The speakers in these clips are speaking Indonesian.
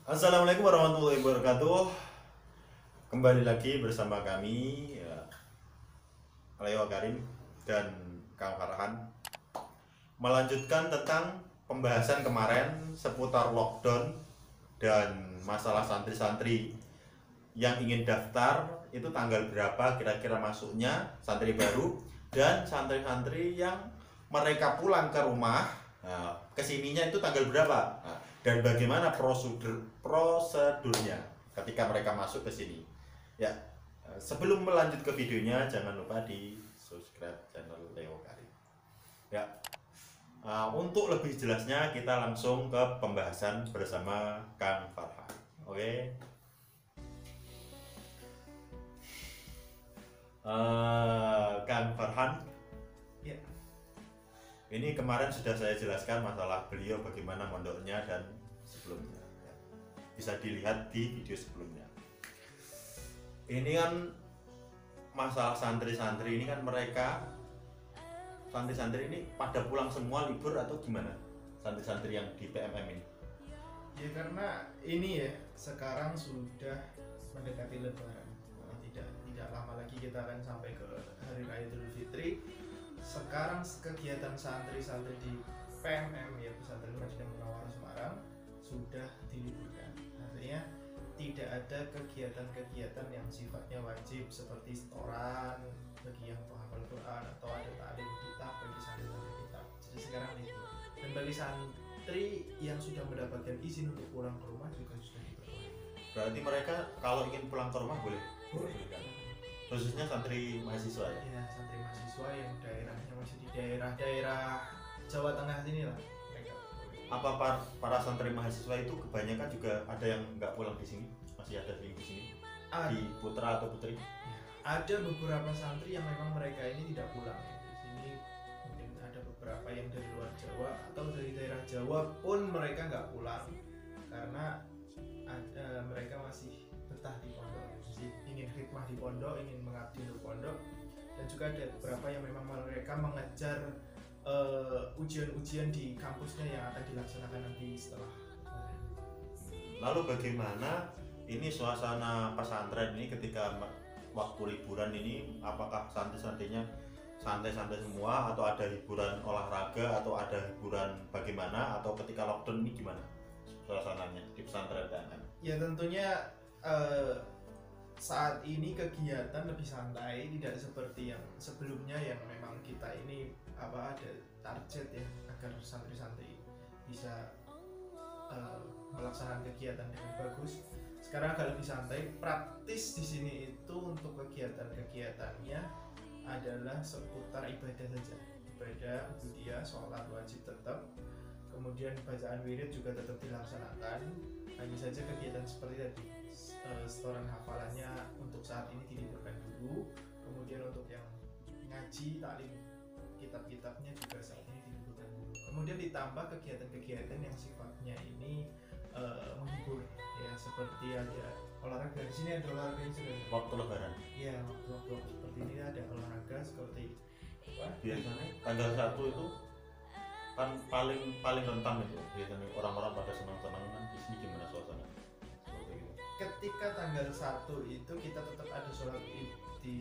Assalamualaikum warahmatullahi wabarakatuh. Kembali lagi bersama kami Leo Karim dan Kang Farhan melanjutkan tentang pembahasan kemarin seputar lockdown dan masalah santri-santri yang ingin daftar itu tanggal berapa kira-kira masuknya santri baru dan santri-santri yang mereka pulang ke rumah kesininya itu tanggal berapa dan bagaimana prosedurnya ketika mereka masuk ke sini ya. Sebelum melanjut ke videonya jangan lupa di subscribe channel Leo Karim ya. Untuk lebih jelasnya kita langsung ke pembahasan bersama Kang Farhan. Oke. Kang Farhan ya. Ini kemarin sudah saya jelaskan masalah beliau bagaimana mondoknya dan sebelumnya ya. Bisa dilihat di video sebelumnya. Ini kan masalah santri-santri ini kan mereka santri-santri ini pada pulang semua libur atau gimana? Santri-santri yang di PMM ini? Ya karena ini ya sekarang sudah mendekati Lebaran. Tidak lama lagi kita akan sampai ke Hari Raya Idul Fitri. Sekarang kegiatan santri-santri di PMM ya Pesantren Madinah Munawwarah Semarang sudah diliburkan. Artinya tidak ada kegiatan-kegiatan yang sifatnya wajib seperti setoran bagi yang penghafal Quran atau ada taklim kitab bagi santri-santri kita. Jadi sekarang libur. Dan bagi santri yang sudah mendapatkan izin untuk pulang ke rumah juga sudah diperbolehkan. Berarti mereka kalau ingin pulang ke rumah boleh? Boleh. Khususnya santri mahasiswa ya? Ya, santri mahasiswa yang daerahnya masih di daerah-daerah Jawa Tengah sini lah mereka. Apa para santri mahasiswa itu kebanyakan juga ada yang nggak pulang di sini? Masih ada yang di sini? Di Putra atau Putri? Ada beberapa santri yang memang mereka ini tidak pulang ya. Di sini mungkin ada beberapa yang dari luar Jawa atau dari daerah Jawa pun mereka nggak pulang karena mereka masih betah di pondok, masih ingin khidmah di pondok, ingin mengabdi untuk pondok. Dan juga ada beberapa yang memang mereka mengejar ujian-ujian di kampusnya yang akan dilaksanakan nanti setelah. Lalu bagaimana ini suasana pesantren ini ketika waktu liburan ini? Apakah santri-santrinya santai-santai semua atau ada hiburan olahraga atau ada hiburan bagaimana, atau ketika lockdown ini gimana suasananya di pesantren PMM? Ya tentunya saat ini kegiatan lebih santai, tidak seperti yang sebelumnya yang memang kita ini ada target ya agar santri-santri bisa melaksanakan kegiatan dengan bagus. Sekarang agak lebih santai. Praktis di sini itu untuk kegiatan-kegiatannya adalah seputar ibadah saja, ibadah ubudiyah, sholat wajib tetap, kemudian bacaan wirid juga tetap dilaksanakan. Hanya saja kegiatan seperti tadi, setoran hafalannya untuk saat ini diliburkan dulu. Kemudian untuk yang ngaji, taklim kitab-kitabnya juga saat ini diliburkan dulu. Kemudian ditambah kegiatan-kegiatan yang sifatnya ini menghibur ya, seperti ada olahraga. Di sini ada olahraga juga. Waktu lebaran? Iya, waktu seperti ini ada olahraga seperti apa? Biasanya tanggal 1 itu kan paling rentan itu biasanya orang-orang pada senang-senang kan. Di sini gimana suasana? Ketika tanggal 1 itu kita tetap ada sholat id di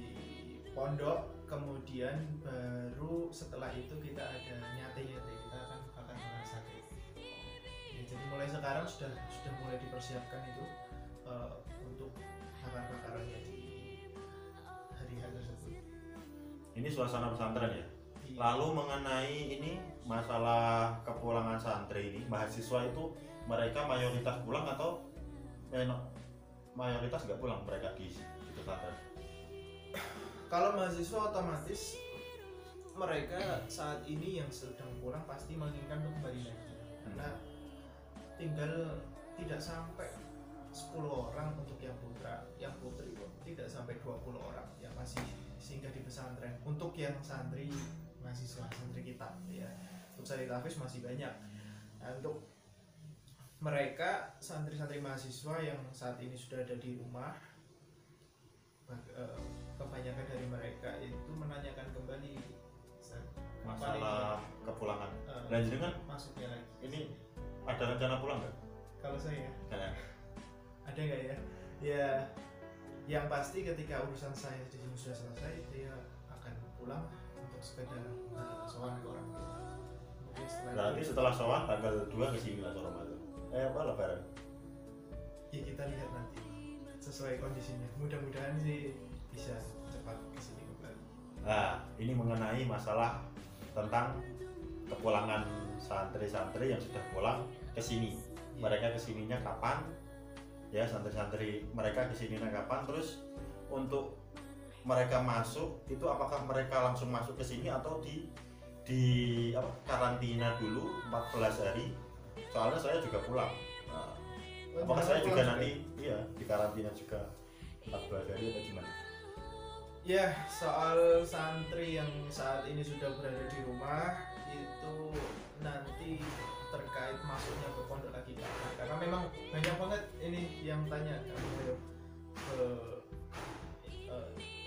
pondok, kemudian baru setelah itu kita ada nyate-nyate, kita akan masak. Ya, jadi mulai sekarang sudah mulai dipersiapkan itu untuk bakar-bakarannya di hari-hari tersebut. Ini suasana pesantren ya? Lalu mengenai ini masalah kepulangan santri ini, mahasiswa itu mereka mayoritas pulang atau mayoritas nggak pulang mereka di pesantren? Kalau mahasiswa otomatis mereka saat ini yang sedang pulang pasti menginginkan untuk kembali lagi, karena tinggal tidak sampai 10 orang untuk yang putra, yang putri pun tidak sampai 20 orang yang masih singgah di pesantren. Untuk yang santri mahasiswa, santri kita ya, untuk santri tahfiz masih banyak. Nah, untuk mereka santri-santri mahasiswa yang saat ini sudah ada di rumah, kebanyakan dari mereka itu menanyakan kembali masalah kepulangan. Dan jadi kan masuknya lagi. Ini ada rencana pulang nggak? Kalau saya Nah, Ada nggak ya? Ya, yang pasti ketika urusan saya di sini sudah selesai, dia akan pulang untuk sekedar sowan ke orang tua. Mungkin Berarti itu, setelah soal tanggal 2 ke sini lah Ramadan. Apa lebaran? ya kita lihat nanti sesuai kondisinya. Mudah-mudahan sih bisa cepat kesini kembali. Nah, ini mengenai masalah tentang kepulangan santri-santri yang sudah pulang ke sini. Mereka kesininya kapan? Ya, santri-santri mereka kesininya kapan? Terus untuk mereka masuk itu apakah mereka langsung masuk ke sini atau di apa, karantina dulu 14 hari? Soalnya saya juga pulang. Nah, apakah saya juga nanti iya di karantina juga 14 hari atau gimana? Ya, soal santri yang saat ini sudah berada di rumah itu nanti terkait masuknya ke pondok lagi kapan? Karena memang banyak banget ini yang tanya ke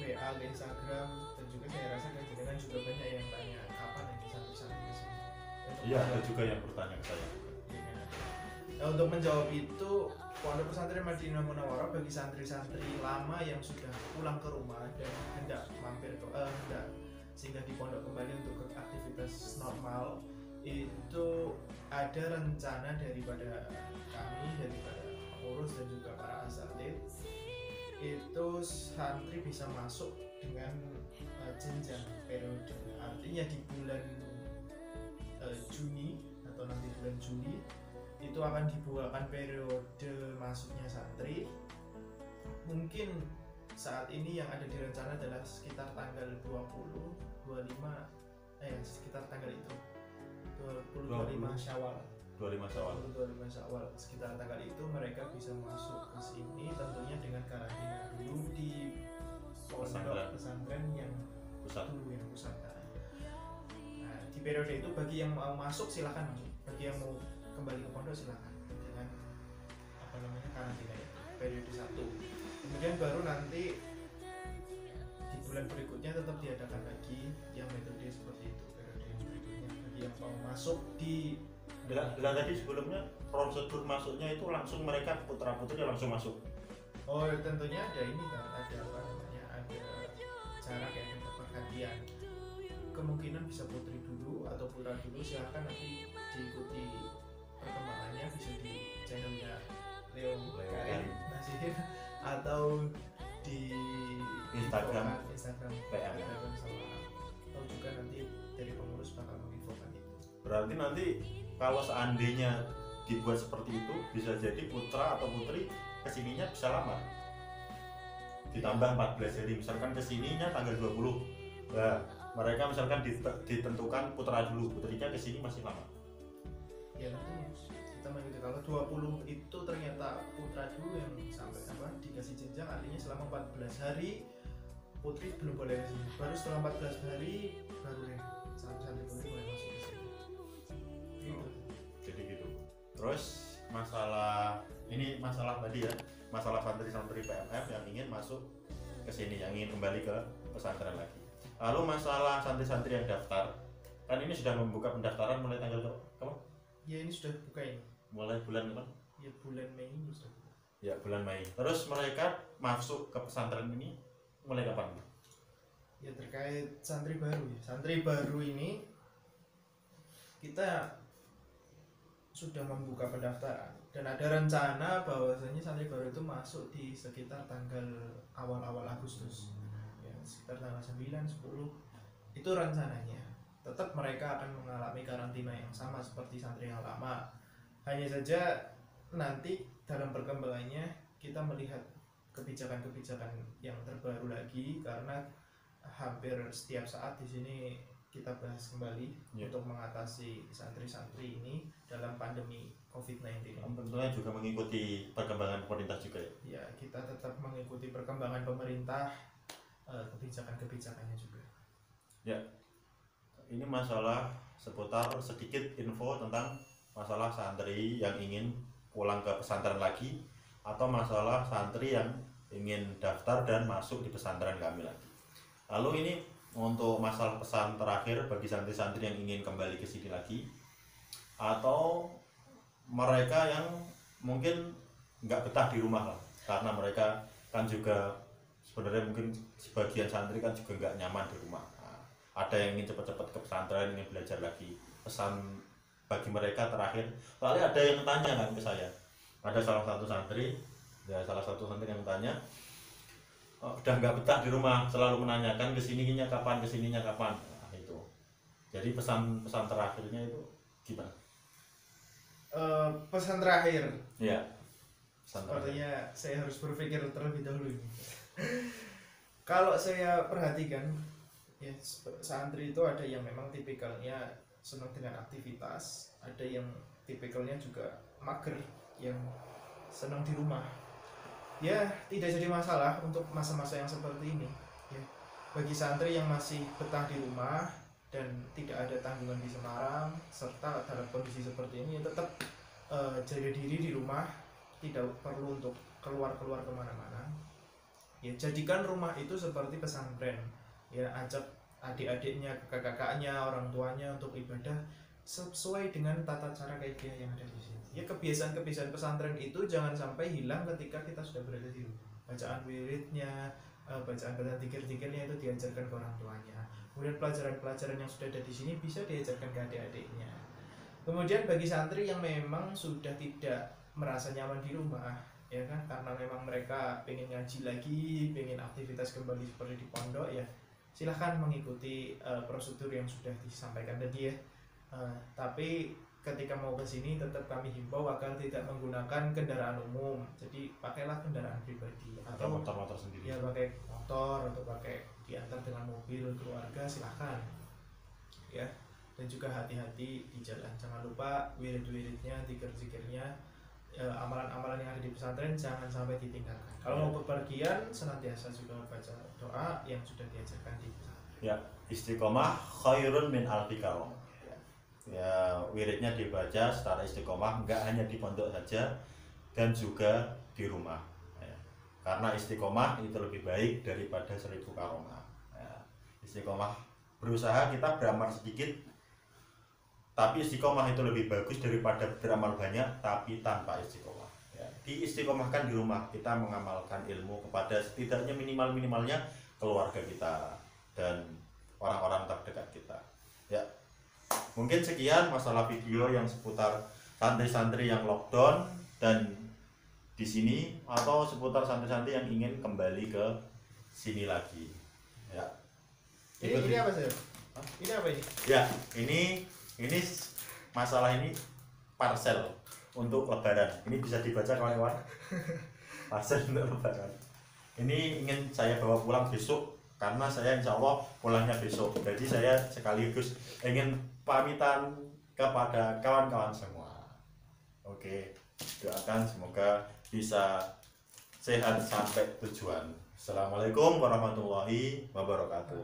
WA, ke Instagram, dan juga saya rasa kan jenengan juga banyak yang tanya kapan ini santri-santri ke sini. Iya, ada juga yang bertanya ke saya. Nah, untuk menjawab itu, Pondok Pesantren Madinah Munawwarah bagi santri-santri lama yang sudah pulang ke rumah dan hendak mampir ke hendak singgah di pondok kembali untuk ke aktivitas normal, itu ada rencana daripada kami, daripada pengurus dan juga para asatid, itu santri bisa masuk dengan jenjang periode. Artinya di bulan Juni atau nanti bulan Juli itu akan dibukakan periode masuknya santri. Mungkin saat ini yang ada di rencana adalah sekitar tanggal 20, 25, sekitar tanggal itu 20, 25 Syawal. 25 Syawal. 25 Syawal, sekitar tanggal itu mereka bisa masuk ke sini, tentunya dengan karantina dulu di pondok pesantren yang pusat. dulu yang pusat. Nah, di periode itu bagi yang mau masuk silahkan masuk, bagi yang mau kembali ke pondok silakan dengan karantina itu periode 1. Kemudian baru nanti di bulan berikutnya tetap diadakan lagi yang metode seperti itu, periode yang berikutnya bagi yang mau masuk di tadi sebelumnya prosedur masuknya itu langsung mereka putra putri langsung masuk. Oh, tentunya ada ini kan, ada apa namanya, ada cara kayak ada pergantian. Kemungkinan bisa putri dulu atau putra dulu, silahkan nanti diikuti perkembangannya bisa di channelnya Leo Karim Nasihin atau di Instagram PM atau juga nanti dari pengurus bakal menginfokan itu. Berarti nanti kalau seandainya dibuat seperti itu bisa jadi putra atau putri kesininya bisa lama, ditambah 14 hari misalkan kesininya tanggal 20. Nah, mereka misalkan ditentukan putra dulu, putrinya kesini masih lama. Ya tentunya kita mengikuti. Kalau 20 itu ternyata putra dulu yang sampai dikasih jenjang, artinya selama 14 hari putri belum boleh ke sini. Baru setelah 14 hari baru deh santri putri boleh masuk ke sini. Gitu. Jadi gitu. Terus masalah tadi ya, masalah santri-santri PMF yang ingin masuk ke sini, yang ingin kembali ke pesantren lagi. Lalu masalah santri-santri yang daftar, kan ini sudah membuka pendaftaran mulai tanggal kapan? Ya ini sudah buka ini. Mulai bulan kapan? Ya bulan Mei ini sudah buka. Ya bulan Mei. Terus mereka masuk ke pesantren ini mulai kapan? Ya terkait santri baru ya. Santri baru ini kita sudah membuka pendaftaran dan ada rencana bahwasanya santri baru itu masuk di sekitar tanggal awal-awal Agustus. Ya, sekitar tanggal 9, 10 itu rencananya. Tetap mereka akan mengalami karantina yang sama seperti santri yang lama. Hanya saja nanti dalam perkembangannya kita melihat kebijakan-kebijakan yang terbaru lagi, karena hampir setiap saat di sini kita bahas kembali untuk mengatasi santri-santri ini dalam pandemi COVID-19. Tentunya juga mengikuti perkembangan pemerintah juga ya. Ya, kita tetap mengikuti perkembangan pemerintah, kebijakan-kebijakannya juga. Ya. Ini masalah seputar sedikit info tentang masalah santri yang ingin pulang ke pesantren lagi atau masalah santri yang ingin daftar dan masuk di pesantren kami lagi. Lalu ini untuk masalah pesan terakhir bagi santri-santri yang ingin kembali ke sini lagi atau mereka yang mungkin nggak betah di rumah lah, karena mereka kan juga sebenarnya mungkin sebagian santri kan juga nggak nyaman di rumah. Nah, ada yang ingin cepat-cepat ke pesantren, ingin belajar lagi. Pesan bagi mereka terakhir, soalnya ada yang tanya kan ke saya, ada salah satu santri yang tanya, "Oh, udah nggak betah di rumah, selalu menanyakan kesininya kapan. Nah, itu jadi pesan terakhirnya itu gimana? Pesan terakhir, Ya, pesan terakhir. sepertinya saya harus berpikir terlebih dahulu ini. Kalau saya perhatikan, ya santri itu ada yang memang tipikalnya senang dengan aktivitas, ada yang tipikalnya juga mager, yang senang di rumah. Ya tidak jadi masalah untuk masa-masa yang seperti ini. Ya, bagi santri yang masih betah di rumah dan tidak ada tanggungan di Semarang, serta dalam kondisi seperti ini, tetap jaga diri di rumah, tidak perlu untuk keluar kemana-mana. Ya, jadikan rumah itu seperti pesantren. Ya, ajak adik-adiknya, kakak-kakaknya, orang tuanya untuk ibadah sesuai dengan tata cara kaidah yang ada di sini. Ya, kebiasaan-kebiasaan pesantren itu jangan sampai hilang ketika kita sudah berada di rumah. Bacaan wiridnya, bacaan zikir-zikirnya itu diajarkan ke orang tuanya. Kemudian pelajaran-pelajaran yang sudah ada di sini bisa diajarkan ke adik-adiknya. Kemudian bagi santri yang memang sudah tidak merasa nyaman di rumah, ya kan, karena memang mereka pengen ngaji lagi, pengen aktivitas kembali seperti di pondok, ya silahkan mengikuti prosedur yang sudah disampaikan tadi ya. Tapi ketika mau ke sini tetap kami himbau agar tidak menggunakan kendaraan umum. Jadi pakailah kendaraan pribadi Atau motor sendiri. Ya pakai motor atau pakai diantar dengan mobil keluarga, silahkan. Ya. Dan juga hati-hati di jalan. Jangan lupa wirid-wiridnya, zikir-zikirnya, amalan-amalan yang ada di pesantren jangan sampai ditinggalkan. Kalau mau bepergian senantiasa juga baca doa yang sudah diajarkan di pesantren. Ya, istiqomah khairun min alfi karom. Ya, wiridnya dibaca secara istiqomah, nggak hanya di pondok saja dan juga di rumah. Ya, karena istiqomah itu lebih baik daripada 1000 karomah. Ya, istiqomah, berusaha kita beramal sedikit, tapi istiqomah itu lebih bagus daripada beramal banyak tapi tanpa istiqomah. Ya, diistiqomahkan di rumah, kita mengamalkan ilmu kepada setidaknya minimalnya keluarga kita dan orang-orang terdekat kita. Ya, mungkin sekian masalah video yang seputar santri-santri yang lockdown dan di sini, atau seputar santri-santri yang ingin kembali ke sini lagi. Ya. Ini apa sih? Ini apa ini? Ya, ini masalah ini parcel untuk lebaran. Ini bisa dibaca kawan-kawan. Parcel untuk lebaran. Ini ingin saya bawa pulang besok karena saya insya Allah pulangnya besok. Jadi saya sekaligus ingin pamitan kepada kawan-kawan semua. Oke, doakan semoga bisa sehat sampai tujuan. Assalamualaikum warahmatullahi wabarakatuh.